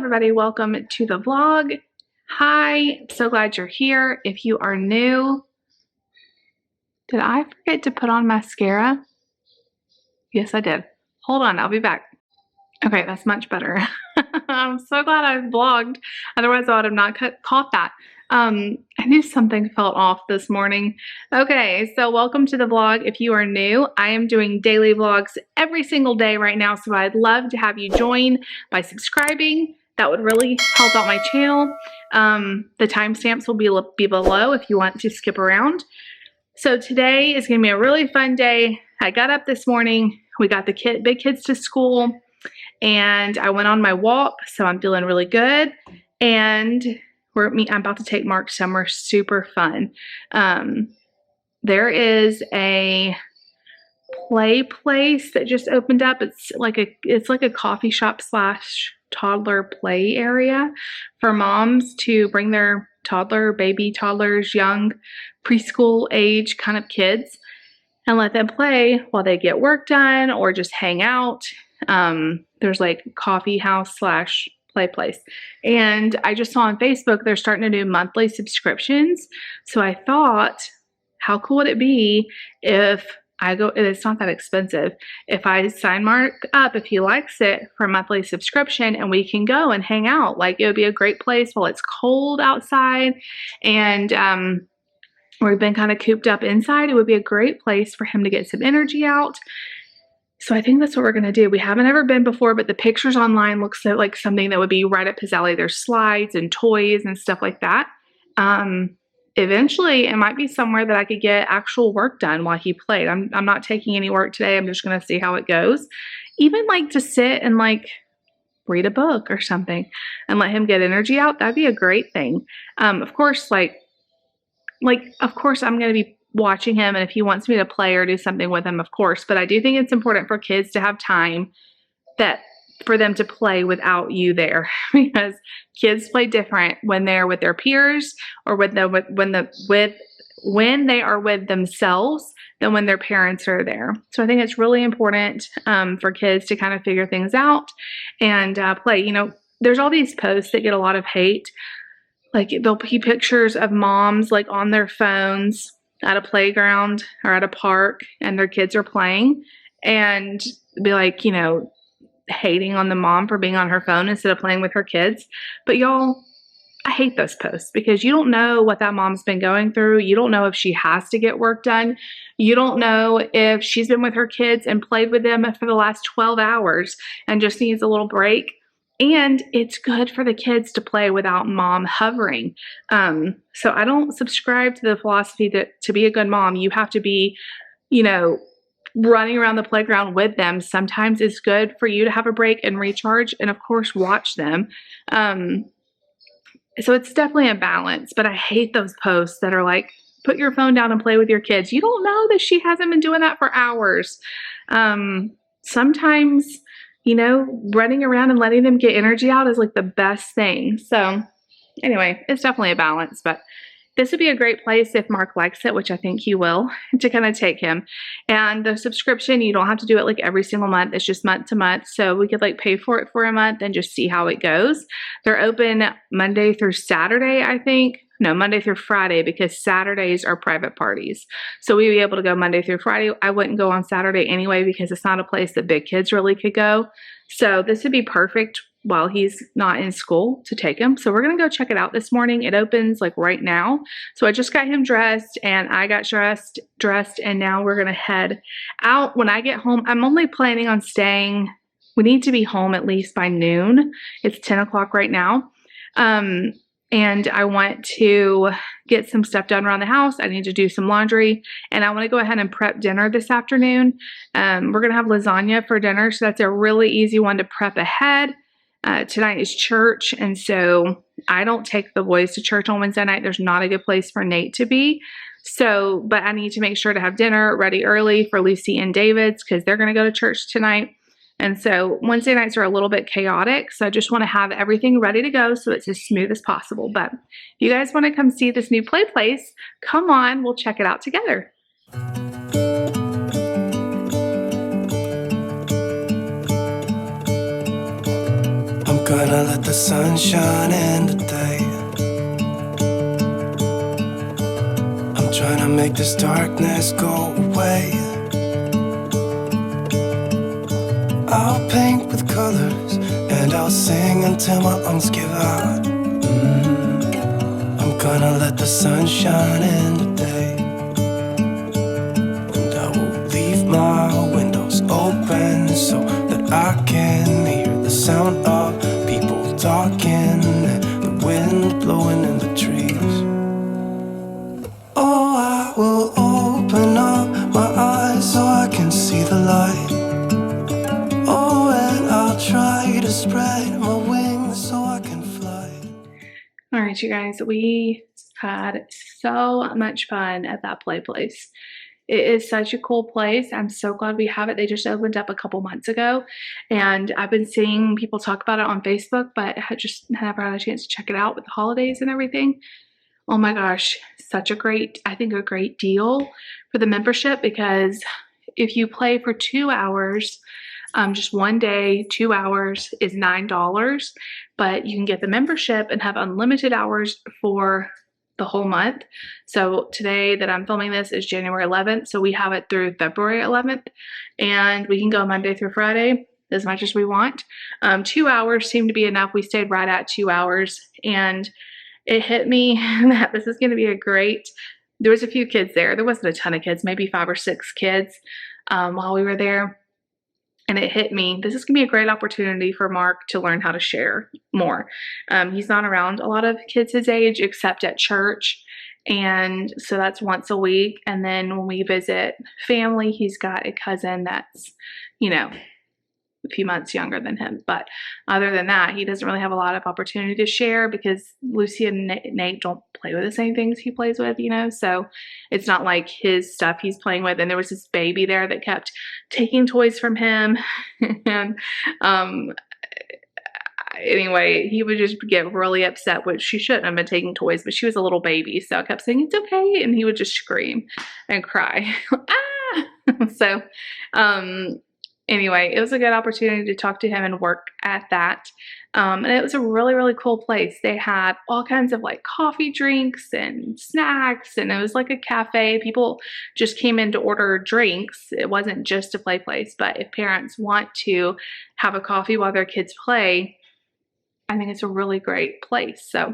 everybody, welcome to the vlog. Hi, I'm so glad you're here. If you are new, did I forget to put on mascara? Yes, I did. Hold on, I'll be back. Okay, that's much better. I'm so glad I vlogged. Otherwise, I would have not caught that. I knew something felt off this morning. Okay, so welcome to the vlog. If you are new, I am doing daily vlogs every single day right now, so I'd love to have you join by subscribing. That would really help out my channel. The timestamps will be below if you want to skip around. So today is going to be a really fun day. I got up this morning. We got the big kids to school, and I went on my walk, so I'm feeling really good. And I'm about to take Mark somewhere super fun. There is a Playplace that just opened up. It's like a coffee shop slash toddler play area for moms to bring their toddlers, young preschool age kind of kids, and let them play while they get work done or just hang out. There's like coffee house slash play place. And I just saw on Facebook they're starting to do monthly subscriptions. So I thought, how cool would it be if I go, it's not that expensive, if I sign Mark up, if he likes it, for a monthly subscription, and we can go and hang out. Like, it would be a great place while it's cold outside and we've been kind of cooped up inside. It would be a great place for him to get some energy out. So I think that's what we're going to do. We haven't ever been before, but the pictures online look so like something that would be right up his alley. There's slides and toys and stuff like that. Eventually, it might be somewhere that I could get actual work done while he played. I'm not taking any work today. I'm just going to see how it goes. Even like to sit and like read a book or something and let him get energy out. That'd be a great thing. Of course, of course, I'm going to be watching him, and if he wants me to play or do something with him, of course. But I do think it's important for kids to have time for them to play without you there, because kids play different when they're with their peers or when they are with themselves than when their parents are there. So I think it's really important for kids to kind of figure things out and play. You know, there's all these posts that get a lot of hate. Like, they'll be pictures of moms like on their phones at a playground or at a park, and their kids are playing, and be like, you know, hating on the mom for being on her phone instead of playing with her kids. But y'all, I hate those posts, because you don't know what that mom's been going through. You don't know if she has to get work done. You don't know if she's been with her kids and played with them for the last 12 hours and just needs a little break. And it's good for the kids to play without mom hovering. So I don't subscribe to the philosophy that to be a good mom, you have to be, you know, running around the playground with them. Sometimes it's good for you to have a break and recharge, and of course, watch them. So it's definitely a balance, but I hate those posts that are like, put your phone down and play with your kids. You don't know that she hasn't been doing that for hours. Sometimes, you know, running around and letting them get energy out is like the best thing. So anyway, it's definitely a balance, but this would be a great place if Mark likes it, which I think he will, to kind of take him. And the subscription, you don't have to do it like every single month. It's just month to month. So we could like pay for it for a month and just see how it goes. They're open Monday through Saturday, I think. No, Monday through Friday, because Saturdays are private parties. So we'd be able to go Monday through Friday. I wouldn't go on Saturday anyway, because it's not a place that big kids really could go. So this would be perfect while he's not in school to take him. So we're going to go check it out this morning. It opens like right now. So I just got him dressed, and I got dressed, and now we're going to head out. When I get home, I'm only planning on staying. We need to be home at least by noon. It's 10 o'clock right now. And I want to get some stuff done around the house. I need to do some laundry, and I want to go ahead and prep dinner this afternoon. We're going to have lasagna for dinner, so that's a really easy one to prep ahead. Tonight is church, and so I don't take the boys to church on Wednesday night. There's not a good place for Nate to be. So, but I need to make sure to have dinner ready early for Lucy and David's, because they're going to go to church tonight. And so Wednesday nights are a little bit chaotic, so I just want to have everything ready to go so it's as smooth as possible. But if you guys want to come see this new play place, come on, we'll check it out together. gonna let the sun shine in today. I'm trying to make this darkness go away. I'll paint with colors and I'll sing until my lungs give out. I'm gonna let the sun shine in today. And I will leave my windows open so that I can hear the sound of people talking and the wind blowing in the trees. Oh, I will open up my eyes so I can see the light. Oh, and I'll try to spread my wings so I can fly. All right, you guys, we had so much fun at that play place. It is such a cool place. I'm so glad we have it. They just opened up a couple months ago, and I've been seeing people talk about it on Facebook, but I just never had a chance to check it out with the holidays and everything. Oh my gosh, such a great, I think a great deal for the membership, because if you play for 2 hours, just one day, 2 hours is $9, but you can get the membership and have unlimited hours for the whole month. So today that I'm filming this is January 11th, so we have it through February 11th, and we can go Monday through Friday as much as we want. 2 hours seemed to be enough. We stayed right at 2 hours, and it hit me that this is going to be a great, there was a few kids there. There wasn't a ton of kids, maybe 5 or 6 kids while we were there. And it hit me, this is going to be a great opportunity for Mark to learn how to share more. He's not around a lot of kids his age except at church. And so that's once a week. And then when we visit family, he's got a cousin that's, you know, a few months younger than him. But other than that, he doesn't really have a lot of opportunity to share because Lucy and Nate don't play with the same things he plays with, you know, so it's not like his stuff he's playing with. And there was this baby there that kept taking toys from him. And anyway, he would just get really upset, which she shouldn't have been taking toys, but she was a little baby, so I kept saying it's okay, and he would just scream and cry. Ah! So anyway, it was a good opportunity to talk to him and work at that. And it was a really, really cool place. They had all kinds of like coffee drinks and snacks, and it was like a cafe. People just came in to order drinks. It wasn't just a play place, but if parents want to have a coffee while their kids play, I think it's a really great place. So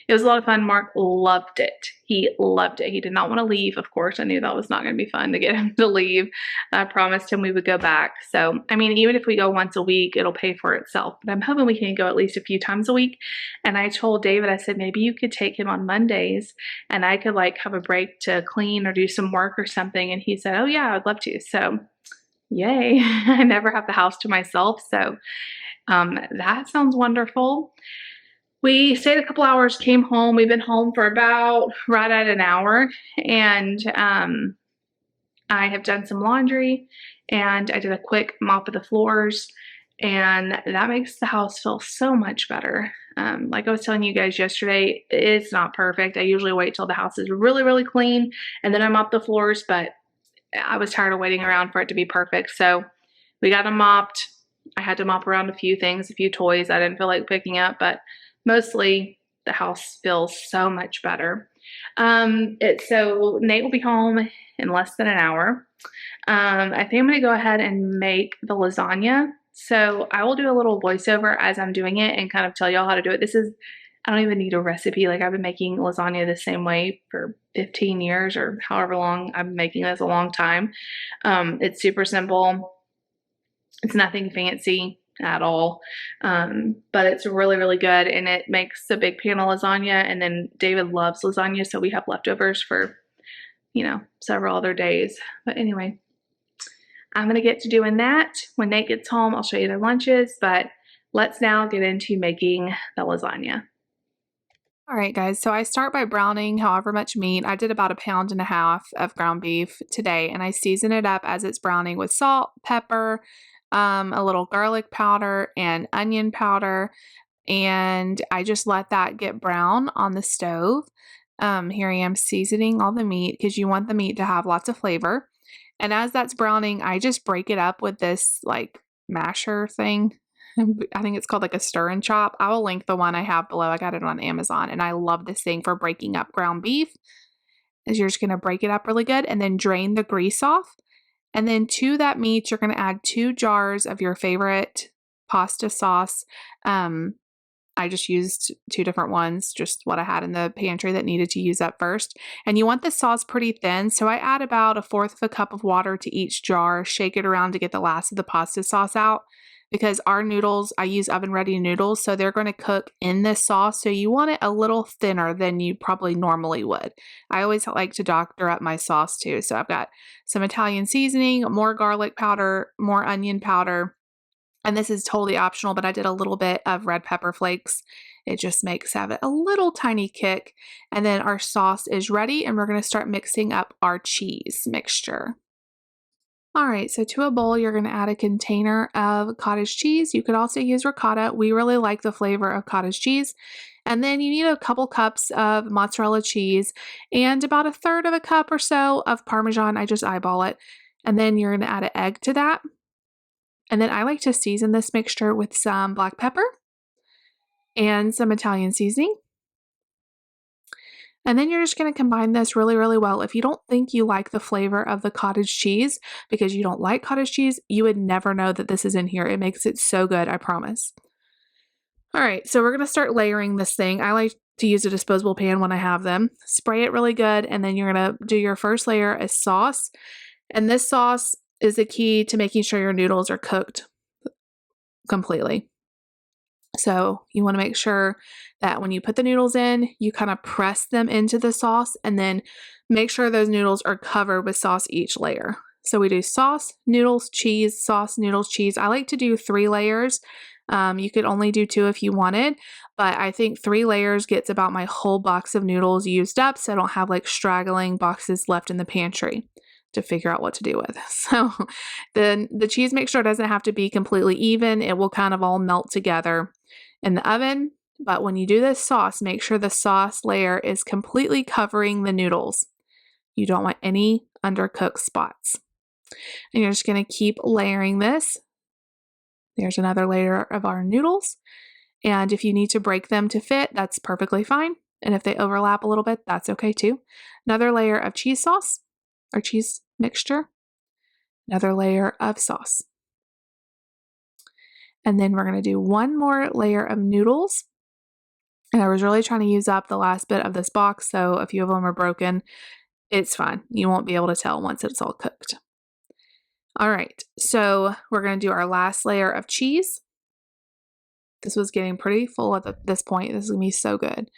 it was a lot of fun. Mark loved it. He loved it. He did not want to leave, of course. I knew that was not going to be fun to get him to leave. I promised him we would go back. So, I mean, even if we go once a week, it'll pay for itself. But I'm hoping we can go at least a few times a week. And I told David, I said, maybe you could take him on Mondays and I could like have a break to clean or do some work or something. And he said, oh yeah, I'd love to. So yay. I never have the house to myself. So that sounds wonderful. We stayed a couple hours, came home. We've been home for about right at an hour, and I have done some laundry, and I did a quick mop of the floors, and that makes the house feel so much better. Like I was telling you guys yesterday, it's not perfect. I usually wait till the house is really, really clean, and then I mop the floors, but I was tired of waiting around for it to be perfect, so we got them mopped. I had to mop around a few things, a few toys I didn't feel like picking up, but mostly the house feels so much better. So Nate will be home in less than an hour. I think I'm going to go ahead and make the lasagna. So I will do a little voiceover as I'm doing it and kind of tell y'all how to do it. I don't even need a recipe. Like I've been making lasagna the same way for 15 years or however long I've been making this, a long time. It's super simple. It's nothing fancy at all, but it's really, really good, and it makes a big pan of lasagna, and then David loves lasagna, so we have leftovers for, you know, several other days. But anyway, I'm going to get to doing that. When Nate gets home, I'll show you their lunches, but let's now get into making the lasagna. All right, guys, so I start by browning however much meat. I did about 1.5 pounds of ground beef today, and I season it up as it's browning with salt, pepper, a little garlic powder and onion powder, and I just let that get brown on the stove. Here I am seasoning all the meat because you want the meat to have lots of flavor. And as that's browning, I just break it up with this like masher thing. I think it's called like a stir and chop. I will link the one I have below. I got it on Amazon, and I love this thing for breaking up ground beef. Is you're just going to break it up really good and then drain the grease off. And then to that meat, you're going to add 2 jars of your favorite pasta sauce. I just used 2 different ones, just what I had in the pantry that needed to use up first. And you want the sauce pretty thin, so I add about 1/4 of a cup of water to each jar, shake it around to get the last of the pasta sauce out. Because our noodles, I use oven-ready noodles, so they're going to cook in this sauce, so you want it a little thinner than you probably normally would. I always like to doctor up my sauce too, so I've got some Italian seasoning, more garlic powder, more onion powder, and this is totally optional, but I did a little bit of red pepper flakes. It just makes have it a little tiny kick, and then our sauce is ready, and we're going to start mixing up our cheese mixture. All right, so to a bowl, you're going to add a container of cottage cheese. You could also use ricotta. We really like the flavor of cottage cheese. And then you need a couple cups of mozzarella cheese and about 1/3 of a cup or so of Parmesan. I just eyeball it. And then you're going to add an egg to that. And then I like to season this mixture with some black pepper and some Italian seasoning. And then you're just going to combine this really, really well. If you don't think you like the flavor of the cottage cheese because you don't like cottage cheese, you would never know that this is in here. It makes it so good, I promise. All right, so we're going to start layering this thing. I like to use a disposable pan when I have them. Spray it really good, and then you're going to do your first layer as sauce. And this sauce is the key to making sure your noodles are cooked completely. So you want to make sure that when you put the noodles in, you kind of press them into the sauce and then make sure those noodles are covered with sauce each layer. So we do sauce, noodles, cheese, sauce, noodles, cheese. I like to do 3 layers. You could only do 2 if you wanted, but I think 3 layers gets about my whole box of noodles used up, so I don't have like straggling boxes left in the pantry to figure out what to do with. So the cheese mixture doesn't have to be completely even. It will kind of all melt together in the oven. But when you do this sauce, make sure the sauce layer is completely covering the noodles. You don't want any undercooked spots. And you're just going to keep layering this. There's another layer of our noodles. And if you need to break them to fit, that's perfectly fine. And if they overlap a little bit, that's okay too. Another layer of cheese sauce or cheese mixture. Another layer of sauce. And then we're going to do 1 more layer of noodles. And I was really trying to use up the last bit of this box, so a few of them are broken. It's fine. You won't be able to tell once it's all cooked. All right, so we're going to do our last layer of cheese. This was getting pretty full at this point. This is going to be so good.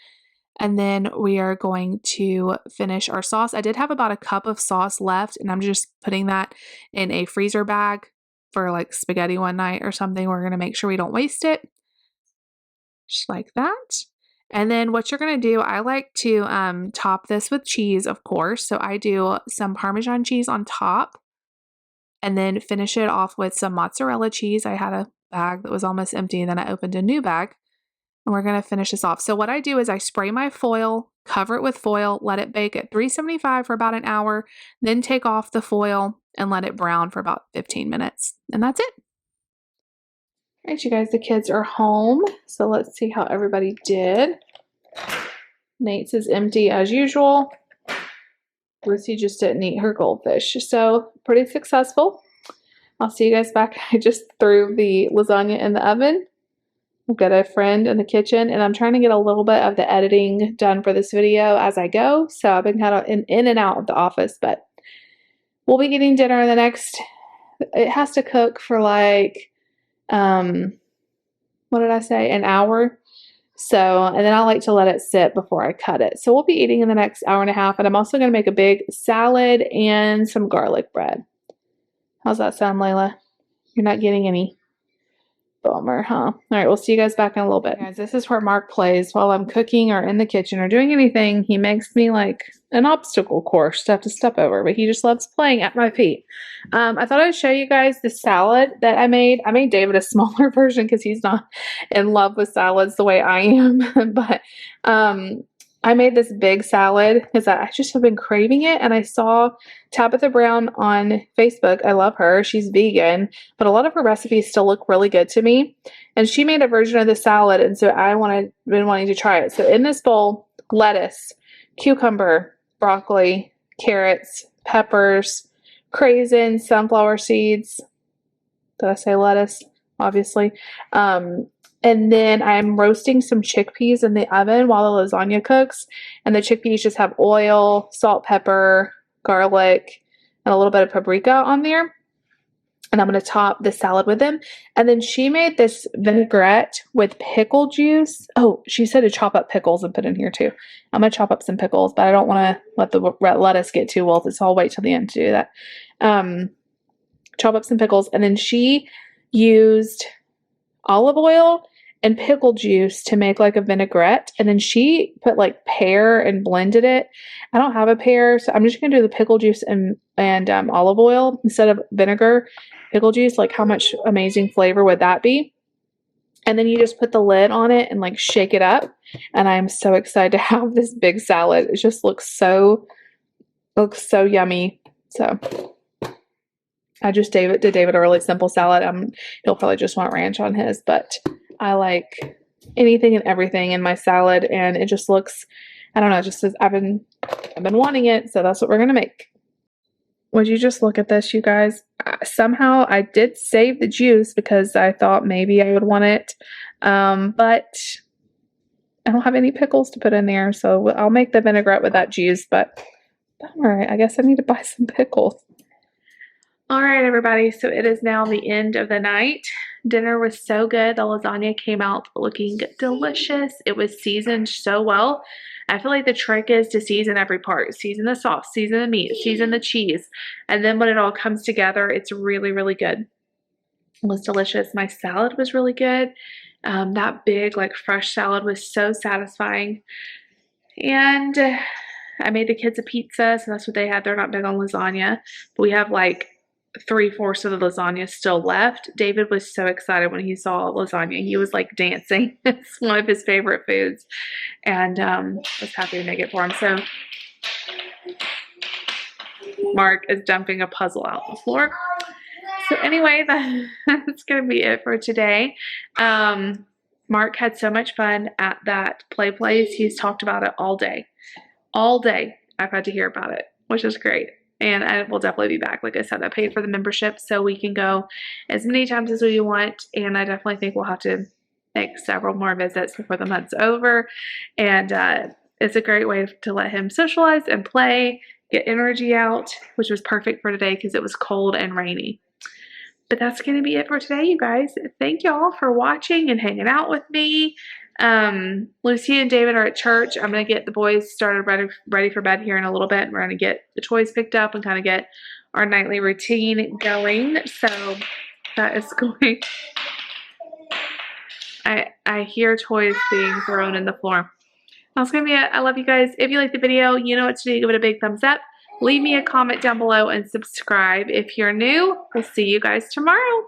And then we are going to finish our sauce. I did have about a cup of sauce left, and I'm just putting that in a freezer bag for like spaghetti one night or something. We're going to make sure we don't waste it. Just like that. And then what you're going to do, I like to top this with cheese, of course. So I do some Parmesan cheese on top and then finish it off with some mozzarella cheese. I had a bag that was almost empty, and then I opened a new bag. And we're going to finish this off. So what I do is I spray my foil, cover it with foil, let it bake at 375 for about an hour, then take off the foil and let it brown for about 15 minutes. And that's it. All right, you guys, the kids are home. So let's see how everybody did. Nate's is empty as usual. Lucy just didn't eat her goldfish. So pretty successful. I'll see you guys back. I just threw the lasagna in the oven. I've got a friend in the kitchen, and I'm trying to get a little bit of the editing done for this video as I go. So I've been kind of in and out of the office, but we'll be eating dinner in the next, it has to cook for like, what did I say? An hour. So, and then I like to let it sit before I cut it. So we'll be eating in the next hour and a half, and I'm also going to make a big salad and some garlic bread. How's that sound, Layla? You're not getting any? Bummer, huh? All right, we'll see you guys back in a little bit. Guys, this is where Mark plays while I'm cooking or in the kitchen or doing anything. He makes me like an obstacle course to have to step over, but he just loves playing at my feet. I thought I'd show you guys the salad that I made. I made David a smaller version because he's not in love with salads the way I am, but I I made this big salad because I just have been craving it, and I saw Tabitha Brown on Facebook. I love her. She's vegan, but a lot of her recipes still look really good to me. And she made a version of the salad, and so been wanting to try it. So in this bowl, lettuce, cucumber, broccoli, carrots, peppers, craisins, sunflower seeds. Did I say lettuce? Obviously. And then I'm roasting some chickpeas in the oven while the lasagna cooks. And the chickpeas just have oil, salt, pepper, garlic, and a little bit of paprika on there. And I'm going to top the salad with them. And then she made this vinaigrette with pickle juice. Oh, she said to chop up pickles and put in here too. I'm going to chop up some pickles, but I don't want to let the lettuce get too wilted, so I'll wait till the end to do that. Chop up some pickles. And then she used olive oil and pickle juice to make like a vinaigrette. And then she put like pear and blended it. I don't have a pear, so I'm just going to do the pickle juice and olive oil instead of vinegar. Pickle juice, like how much amazing flavor would that be? And then you just put the lid on it and like shake it up. And I'm so excited to have this big salad. It just looks so yummy. So I just did David a really simple salad. He'll probably just want ranch on his, but I like anything and everything in my salad, and it just looks, I don't know, just as I've been wanting it, so that's what we're gonna make. Would you just look at this, you guys? Somehow I did save the juice because I thought maybe I would want it, but I don't have any pickles to put in there, so I'll make the vinaigrette with that juice, but alright, I guess I need to buy some pickles. All right, everybody, so it is now the end of the night. Dinner was so good. The lasagna came out looking delicious. It was seasoned so well. I feel like the trick is to season every part. Season the sauce, season the meat, season the cheese. And then when it all comes together, it's really, really good. It was delicious. My salad was really good. That big, like, fresh salad was so satisfying. And I made the kids a pizza, so that's what they had. They're not big on lasagna. But we have, like, 3/4 of the lasagna still left. David was so excited when he saw lasagna. He was like dancing. It's one of his favorite foods, and was happy to make it for him. So Mark is dumping a puzzle out on the floor. So anyway, that's going to be it for today. Mark had so much fun at that play place. He's talked about it all day. All day I've had to hear about it, which is great. And I will definitely be back. Like I said, I paid for the membership so we can go as many times as we want. And I definitely think we'll have to make several more visits before the month's over. And it's a great way to let him socialize and play, get energy out, which was perfect for today because it was cold and rainy. But that's going to be it for today, you guys. Thank y'all for watching and hanging out with me. Lucy and David are at church. I'm going to get the boys started ready for bed here in a little bit. We're going to get the toys picked up and kind of get our nightly routine going. So that is going. I hear toys being thrown in the floor. That's going to be it. I love you guys. If you like the video, you know what to do. Give it a big thumbs up. Leave me a comment down below and subscribe if you're new. We'll see you guys tomorrow.